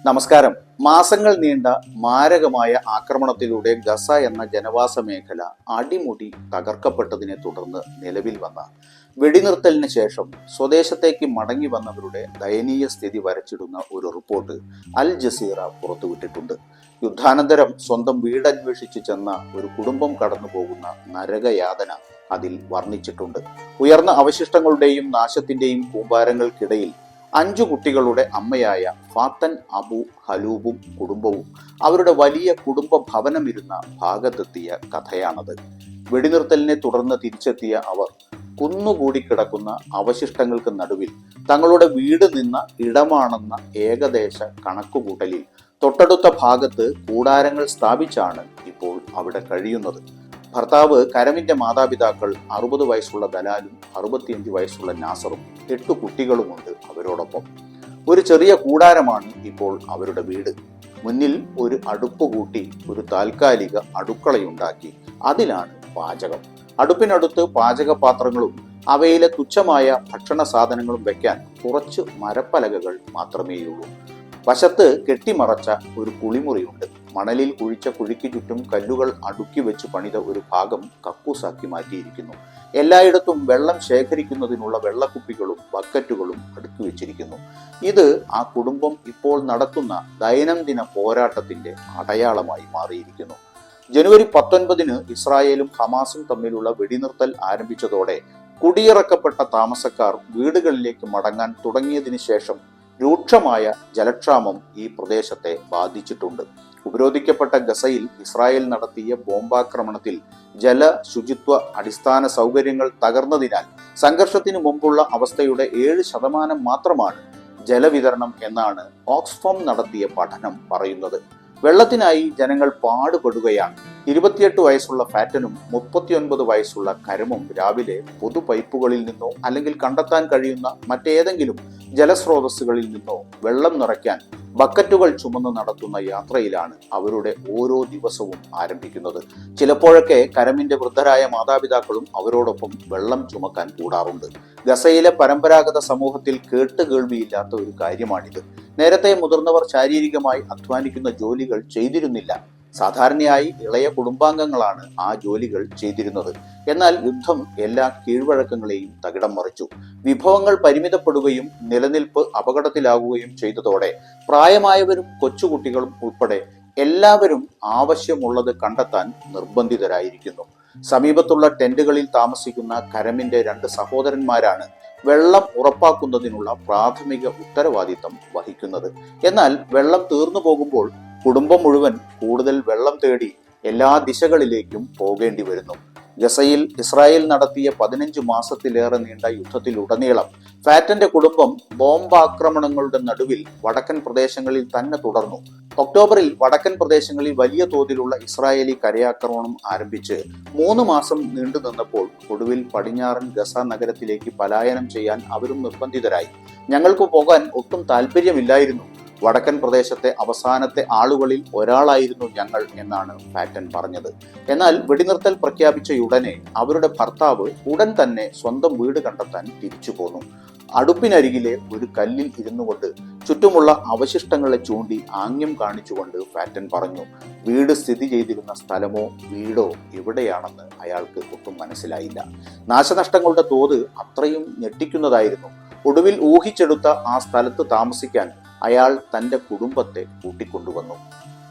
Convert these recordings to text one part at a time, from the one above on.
നമസ്കാരം. മാസങ്ങൾ നീണ്ട മാരകമായ ആക്രമണത്തിലൂടെ ഗസ എന്ന ജനവാസ മേഖല അടിമുടി തകർക്കപ്പെട്ടതിനെ തുടർന്ന് നിലവിൽ വന്ന വെടിനിർത്തലിന് ശേഷം സ്വദേശത്തേക്ക് മടങ്ങി വന്നവരുടെ ദയനീയ സ്ഥിതി വരച്ചിടുന്ന ഒരു റിപ്പോർട്ട് അൽ ജസീറ പുറത്തുവിട്ടിട്ടുണ്ട്. യുദ്ധാനന്തരം സ്വന്തം വീടന്വേഷിച്ച് ചെന്ന ഒരു കുടുംബം കടന്നു പോകുന്ന നരകയാതന അതിൽ വർണ്ണിച്ചിട്ടുണ്ട്. ഉയർന്ന അവശിഷ്ടങ്ങളുടെയും നാശത്തിന്റെയും കൂമ്പാരങ്ങൾക്കിടയിൽ 5 കുട്ടികളുടെ അമ്മയായ ഫാത്തൻ അബു ഹലൂബും കുടുംബവും അവരുടെ വലിയ കുടുംബ ഭവനമിരുന്ന ഭാഗത്തെത്തിയ കഥയാണത്. വെടിനിർത്തലിനെ തുടർന്ന് തിരിച്ചെത്തിയ അവർ കുന്നുകൂടി കിടക്കുന്ന അവശിഷ്ടങ്ങൾക്ക് നടുവിൽ തങ്ങളുടെ വീട് നിന്ന ഇടമാണെന്ന ഏകദേശ കണക്കുകൂട്ടലിൽ തൊട്ടടുത്ത ഭാഗത്ത് കൂടാരങ്ങൾ സ്ഥാപിച്ചാണ് ഇപ്പോൾ അവിടെ കഴിയുന്നത്. ഭർത്താവ് കരമിന്റെ മാതാപിതാക്കൾ 60 വയസ്സുള്ള ദലാലും 65 വയസ്സുള്ള നാസറും 8 കുട്ടികളുമുണ്ട് അവരോടൊപ്പം. ഒരു ചെറിയ കൂടാരമാണ് ഇപ്പോൾ അവരുടെ വീട്. മുന്നിൽ ഒരു അടുപ്പ് കൂട്ടി ഒരു താൽക്കാലിക അടുക്കളയുണ്ടാക്കി അതിലാണ് പാചകം. അടുപ്പിനടുത്ത് പാചകപാത്രങ്ങളും അവയിലെ തുച്ഛമായ ഭക്ഷണ സാധനങ്ങളും വെക്കാൻ കുറച്ച് മരപ്പലകകൾ മാത്രമേയുള്ളൂ. വശത്ത് കെട്ടിമറച്ച ഒരു കുളിമുറിയുണ്ട്. മണലിൽ കുഴിച്ച കുഴിക്ക് ചുറ്റും കല്ലുകൾ അടുക്കി വെച്ച് പണിത ഒരു ഭാഗം കക്കൂസാക്കി മാറ്റിയിരിക്കുന്നു. എല്ലായിടത്തും വെള്ളം ശേഖരിക്കുന്നതിനുള്ള വെള്ളക്കുപ്പികളും ബക്കറ്റുകളും അടുക്കി വെച്ചിരിക്കുന്നു. ഇത് ആ കുടുംബം ഇപ്പോൾ നടത്തുന്ന ദൈനംദിന പോരാട്ടത്തിന്റെ അടയാളമായി മാറിയിരിക്കുന്നു. ജനുവരി 19 ഇസ്രായേലും ഹമാസും തമ്മിലുള്ള വെടിനിർത്തൽ ആരംഭിച്ചതോടെ കുടിയിറക്കപ്പെട്ട താമസക്കാർ വീടുകളിലേക്ക് മടങ്ങാൻ തുടങ്ങിയതിനു ശേഷം രൂക്ഷമായ ജലക്ഷാമം ഈ പ്രദേശത്തെ ബാധിച്ചിട്ടുണ്ട്. ഉപരോധിക്കപ്പെട്ട ഗസയിൽ ഇസ്രായേൽ നടത്തിയ ബോംബാക്രമണത്തിൽ ജല ശുചിത്വ അടിസ്ഥാന സൗകര്യങ്ങൾ തകർന്നതിനാൽ സംഘർഷത്തിനു മുമ്പുള്ള അവസ്ഥയുടെ 7% മാത്രമാണ് ജലവിതരണം എന്നാണ് ഓക്സ്ഫാം നടത്തിയ പഠനം പറയുന്നത്. വെള്ളത്തിനായി ജനങ്ങൾ പാടുപെടുകയാണ്. 28 വയസ്സുള്ള ഫാറ്റനും 39 വയസ്സുള്ള കരമും രാവിലെ പൊതു പൈപ്പുകളിൽ നിന്നോ അല്ലെങ്കിൽ കണ്ടെത്താൻ കഴിയുന്ന മറ്റേതെങ്കിലും ജലസ്രോതസ്സുകളിൽ നിന്നോ വെള്ളം നിറയ്ക്കാൻ ബക്കറ്റുകൾ ചുമന്ന് നടത്തുന്ന യാത്രയിലാണ് അവരുടെ ഓരോ ദിവസവും ആരംഭിക്കുന്നത്. ചിലപ്പോഴൊക്കെ കരമിന്റെ വൃദ്ധരായ മാതാപിതാക്കളും അവരോടൊപ്പം വെള്ളം ചുമക്കാൻ കൂടാറുണ്ട്. ഗസയിലെ പരമ്പരാഗത സമൂഹത്തിൽ കേട്ടുകേൾവിയില്ലാത്ത ഒരു കാര്യമാണിത്. നേരത്തെ മുതിർന്നവർ ശാരീരികമായി അധ്വാനിക്കുന്ന ജോലികൾ ചെയ്തിരുന്നില്ല. സാധാരണയായി ഇളയ കുടുംബാംഗങ്ങളാണ് ആ ജോലികൾ ചെയ്തിരുന്നത്. എന്നാൽ യുദ്ധം എല്ലാ കീഴ്വഴക്കങ്ങളെയും തകിടം മറിച്ചു. വിഭവങ്ങൾ പരിമിതപ്പെടുകയും നിലനിൽപ്പ് അപകടത്തിലാകുകയും ചെയ്തതോടെ പ്രായമായവരും കൊച്ചുകുട്ടികളും ഉൾപ്പെടെ എല്ലാവരും ആവശ്യമുള്ളത് കണ്ടെത്താൻ നിർബന്ധിതരായിരിക്കുന്നു. സമീപത്തുള്ള ടെന്റുകളിൽ താമസിക്കുന്ന കരമിന്റെ 2 സഹോദരന്മാരാണ് വെള്ളം ഉറപ്പാക്കുന്നതിനുള്ള പ്രാഥമിക ഉത്തരവാദിത്തം വഹിക്കുന്നത്. എന്നാൽ വെള്ളം തീർന്നു പോകുമ്പോൾ കുടുംബം മുഴുവൻ കൂടുതൽ വെള്ളം തേടി എല്ലാ ദിശകളിലേക്കും പോകേണ്ടി വരുന്നു. ഗസയിൽ ഇസ്രായേൽ നടത്തിയ 15 മാസത്തിലേറെ നീണ്ട യുദ്ധത്തിലുടനീളം ഫാറ്റന്റെ കുടുംബം ബോംബാക്രമണങ്ങളുടെ നടുവിൽ വടക്കൻ പ്രദേശങ്ങളിൽ തന്നെ തുടർന്നു. ഒക്ടോബറിൽ വടക്കൻ പ്രദേശങ്ങളിൽ വലിയ തോതിലുള്ള ഇസ്രായേലി കരയാക്രമണം ആരംഭിച്ച് 3 മാസം നീണ്ടു നിന്നപ്പോൾ ഒടുവിൽ പടിഞ്ഞാറൻ ഗസ നഗരത്തിലേക്ക് പലായനം ചെയ്യാൻ അവരും നിർബന്ധിതരായി. ഞങ്ങൾക്ക് പോകാൻ ഒട്ടും താല്പര്യമില്ലായിരുന്നു. വടക്കൻ പ്രദേശത്തെ അവസാനത്തെ ആളുകളിൽ ഒരാളായിരുന്നു ഞങ്ങൾ എന്നാണ് ഫാറ്റൻ പറഞ്ഞത്. എന്നാൽ വെടിനിർത്തൽ പ്രഖ്യാപിച്ചയുടനെ അവരുടെ ഭർത്താവ് ഉടൻ തന്നെ സ്വന്തം വീട് കണ്ടെത്താൻ തിരിച്ചു പോന്നു. അടുപ്പിനരികിലെ ഒരു കല്ലിൽ ഇരുന്നു കൊണ്ട് ചുറ്റുമുള്ള അവശിഷ്ടങ്ങളെ ചൂണ്ടി ആംഗ്യം കാണിച്ചുകൊണ്ട് ഫാറ്റൻ പറഞ്ഞു, വീട് സ്ഥിതി ചെയ്തിരുന്ന സ്ഥലമോ വീടോ എവിടെയാണെന്ന് അയാൾക്ക് ഒട്ടും മനസ്സിലായില്ല. നാശനഷ്ടങ്ങളുടെ തോത് അത്രയും ഞെട്ടിക്കുന്നതായിരുന്നു. ഒടുവിൽ ഊഹിച്ചെടുത്ത ആ സ്ഥലത്ത് താമസിക്കാൻ അയാൾ തൻ്റെ കുടുംബത്തെ കൂട്ടിക്കൊണ്ടുവന്നു.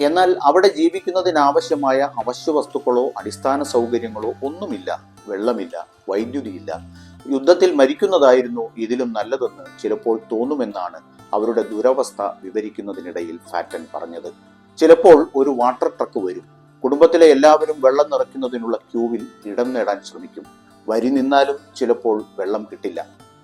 എന്നാൽ അവിടെ ജീവിക്കുന്നതിനാവശ്യമായ അവശ്യ വസ്തുക്കളോ അടിസ്ഥാന സൗകര്യങ്ങളോ ഒന്നുമില്ല. വെള്ളമില്ല, വൈദ്യുതിയില്ല. യുദ്ധത്തിൽ മരിക്കുന്നതായിരുന്നു ഇതിലും നല്ലതെന്ന് ചിലപ്പോൾ തോന്നുമെന്നാണ് അവരുടെ ദുരവസ്ഥ വിവരിക്കുന്നതിനിടയിൽ ഫാറ്റൻ പറഞ്ഞത്. ചിലപ്പോൾ ഒരു വാട്ടർ ട്രക്ക് വരും. കുടുംബത്തിലെ എല്ലാവരും വെള്ളം നിറയ്ക്കുന്നതിനുള്ള ക്യൂവിൽ ഇടം നേടാൻ ശ്രമിക്കും. വരി നിന്നാലും ചിലപ്പോൾ വെള്ളം കിട്ടില്ല.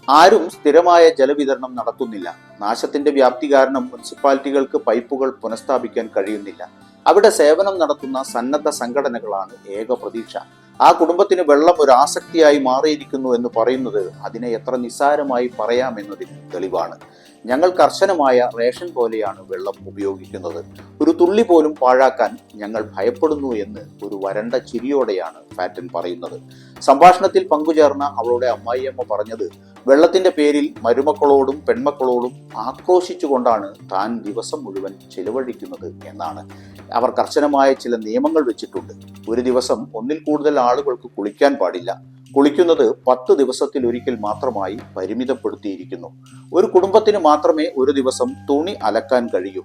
ആരും സ്ഥിരമായ ജലവിതരണം നടത്തുന്നില്ല. നാശത്തിന്റെ വ്യാപ്തി കാരണം മുനിസിപ്പാലിറ്റികൾക്ക് പൈപ്പുകൾ പുനഃസ്ഥാപിക്കാൻ കഴിയുന്നില്ല. അവിടെ സേവനം നടത്തുന്ന സന്നദ്ധ സംഘടനകളാണ് ഏക പ്രതീക്ഷ. ആ കുടുംബത്തിന് വെള്ളം ഒരു ആസക്തിയായി മാറിയിരിക്കുന്നു എന്ന് പറയുന്നത് അതിനെ എത്ര നിസ്സാരമായി പറയാമെന്നതിന് തെളിവാണ്. ഞങ്ങൾ കർശനമായ റേഷൻ പോലെയാണ് വെള്ളം ഉപയോഗിക്കുന്നത്. ഒരു തുള്ളി പോലും പാഴാക്കാൻ ഞങ്ങൾ ഭയപ്പെടുന്നു എന്ന് ഒരു വരണ്ട ചിരിയോടെയാണ് ഫാറ്റൻ പറയുന്നത്. സംഭാഷണത്തിൽ പങ്കുചേർന്ന അവളുടെ അമ്മായിയമ്മ പറഞ്ഞത്, വെള്ളത്തിന്റെ പേരിൽ മരുമക്കളോടും പെൺമക്കളോടും ആക്രോശിച്ചുകൊണ്ടാണ് താൻ ദിവസം മുഴുവൻ ചിലവഴിക്കുന്നത് എന്നാണ്. അവർ കർശനമായ ചില നിയമങ്ങൾ വെച്ചിട്ടുണ്ട്. ഒരു ദിവസം ഒന്നിൽ കൂടുതൽ ആളുകൾക്ക് കുളിക്കാൻ പാടില്ല. കുളിക്കുന്നത് 10 ദിവസത്തിലൊരിക്കൽ മാത്രമായി പരിമിതപ്പെടുത്തിയിരിക്കുന്നു. ഒരു കുടുംബത്തിന് മാത്രമേ ഒരു ദിവസം തുണി അലക്കാൻ കഴിയൂ.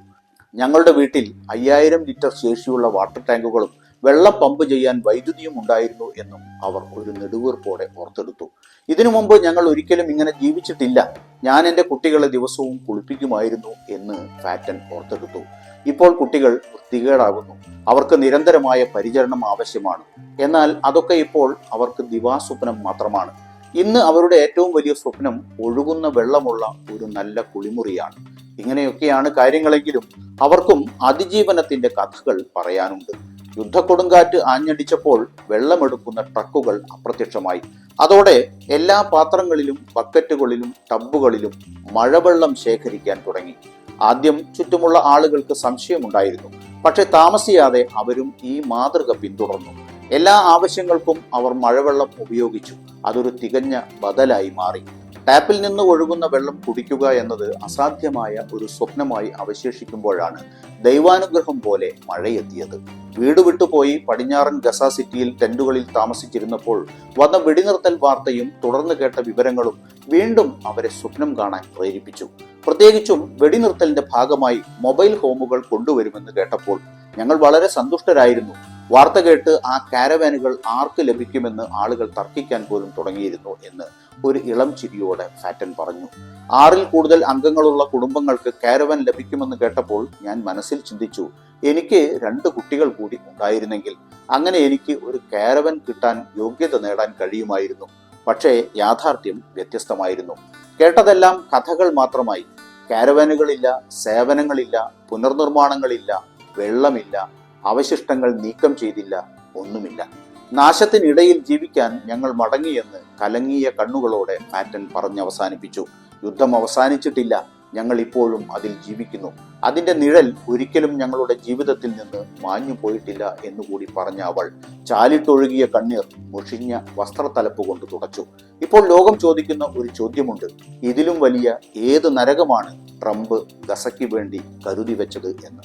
ഞങ്ങളുടെ വീട്ടിൽ 5000 ലിറ്റർ ശേഷിയുള്ള വാട്ടർ ടാങ്കുകളും വെള്ളം പമ്പ് ചെയ്യാൻ വൈദ്യുതിയും ഉണ്ടായിരുന്നു എന്നും അവർ ഒരു നെടുവീർപ്പോടെ ഓർത്തെടുത്തു. ഇതിനു മുമ്പ് ഞങ്ങൾ ഒരിക്കലും ഇങ്ങനെ ജീവിച്ചിട്ടില്ല. ഞാൻ എൻ്റെ കുട്ടികളെ ദിവസവും കുളിപ്പിക്കുമായിരുന്നു എന്ന് ഫാറ്റൻ ഓർത്തെടുത്തു. ഇപ്പോൾ കുട്ടികൾ വൃത്തികേടാകുന്നു. അവർക്ക് നിരന്തരമായ പരിചരണം ആവശ്യമാണ്. എന്നാൽ അതൊക്കെ ഇപ്പോൾ അവർക്ക് ദിവാസ്വപ്നം മാത്രമാണ്. ഇന്ന് അവരുടെ ഏറ്റവും വലിയ സ്വപ്നം ഒഴുകുന്ന വെള്ളമുള്ള ഒരു നല്ല കുളിമുറിയാണ്. ഇങ്ങനെയൊക്കെയാണ് കാര്യങ്ങളെങ്കിലും അവർക്കും അതിജീവനത്തിന്റെ കഥകൾ പറയാനുണ്ട്. യുദ്ധക്കൊടുങ്കാറ്റ് ആഞ്ഞടിച്ചപ്പോൾ വെള്ളമെടുക്കുന്ന ട്രക്കുകൾ അപ്രത്യക്ഷമായി. അതോടെ എല്ലാ പാത്രങ്ങളിലും ബക്കറ്റുകളിലും ടബുകളിലും മഴവെള്ളം ശേഖരിക്കാൻ തുടങ്ങി. ആദ്യം ചുറ്റുമുള്ള ആളുകൾക്ക് സംശയമുണ്ടായിരുന്നു. പക്ഷെ താമസിയാതെ അവരും ഈ മാതൃക പിന്തുടർന്നു. എല്ലാ ആവശ്യങ്ങൾക്കും അവർ മഴവെള്ളം ഉപയോഗിച്ചു. അതൊരു തികഞ്ഞ ബദലായി മാറി. ടാപ്പിൽ നിന്ന് ഒഴുകുന്ന വെള്ളം കുടിക്കുക എന്നത് അസാധ്യമായ ഒരു സ്വപ്നമായി അവശേഷിക്കുമ്പോഴാണ് ദൈവാനുഗ്രഹം പോലെ മഴയെത്തിയത്. വീട് വിട്ടുപോയി പടിഞ്ഞാറൻ ഗസ സിറ്റിയിൽ ടെന്റുകളിൽ താമസിച്ചിരുന്നപ്പോൾ വന്ന വെടിനിർത്തൽ വാർത്തയും തുടർന്ന് കേട്ട വിവരങ്ങളും വീണ്ടും അവരെ സ്വപ്നം കാണാൻ പ്രേരിപ്പിച്ചു. പ്രത്യേകിച്ചും വെടിനിർത്തലിന്റെ ഭാഗമായി മൊബൈൽ ഹോമുകൾ കൊണ്ടുവരുമെന്ന് കേട്ടപ്പോൾ ഞങ്ങൾ വളരെ സന്തുഷ്ടരായിരുന്നു. വാർത്ത കേട്ട് ആ കാരവാനുകൾ ആർക്ക് ലഭിക്കുമെന്ന് ആളുകൾ തർക്കിക്കാൻ പോലും തുടങ്ങിയിരുന്നു എന്ന് ഒരു ഇളം ചിരിയോടെ ഫാറ്റൻ പറഞ്ഞു. 6ൽ കൂടുതൽ അംഗങ്ങളുള്ള കുടുംബങ്ങൾക്ക് കാരവാൻ ലഭിക്കുമെന്ന് കേട്ടപ്പോൾ ഞാൻ മനസ്സിൽ ചിന്തിച്ചു, എനിക്ക് 2 കുട്ടികൾ കൂടി ഉണ്ടായിരുന്നെങ്കിൽ അങ്ങനെ എനിക്ക് ഒരു കാരവാൻ കിട്ടാൻ യോഗ്യത നേടാൻ കഴിയുമായിരുന്നു. പക്ഷേ യാഥാർത്ഥ്യം വ്യത്യസ്തമായിരുന്നു. കേട്ടതെല്ലാം കഥകൾ മാത്രമായി. കാരവാനുകളില്ല, സേവനങ്ങളില്ല, പുനർനിർമ്മാണങ്ങളില്ല, വെള്ളമില്ല, അവശിഷ്ടങ്ങൾ നീക്കം ചെയ്തില്ല, ഒന്നുമില്ല. നാശത്തിനിടയിൽ ജീവിക്കാൻ ഞങ്ങൾ മടങ്ങിയെന്ന് കലങ്ങിയ കണ്ണുകളോടെ ഫാറ്റൻ പറഞ്ഞവസാനിപ്പിച്ചു. യുദ്ധം അവസാനിച്ചിട്ടില്ല. ഞങ്ങൾ ഇപ്പോഴും അതിൽ ജീവിക്കുന്നു. അതിന്റെ നിഴൽ ഒരിക്കലും ഞങ്ങളുടെ ജീവിതത്തിൽ നിന്ന് മാഞ്ഞു പോയിട്ടില്ല എന്നുകൂടി പറഞ്ഞ അവൾ ചാലിട്ടൊഴുകിയ കണ്ണീർ മുഷിഞ്ഞ വസ്ത്രത്തലപ്പ് കൊണ്ട് തുടച്ചു. ഇപ്പോൾ ലോകം ചോദിക്കുന്ന ഒരു ചോദ്യമുണ്ട്. ഇതിലും വലിയ ഏത് നരകമാണ് ട്രംപ് ഗസയ്ക്ക് വേണ്ടി കരുതി വെച്ചത് എന്ന്.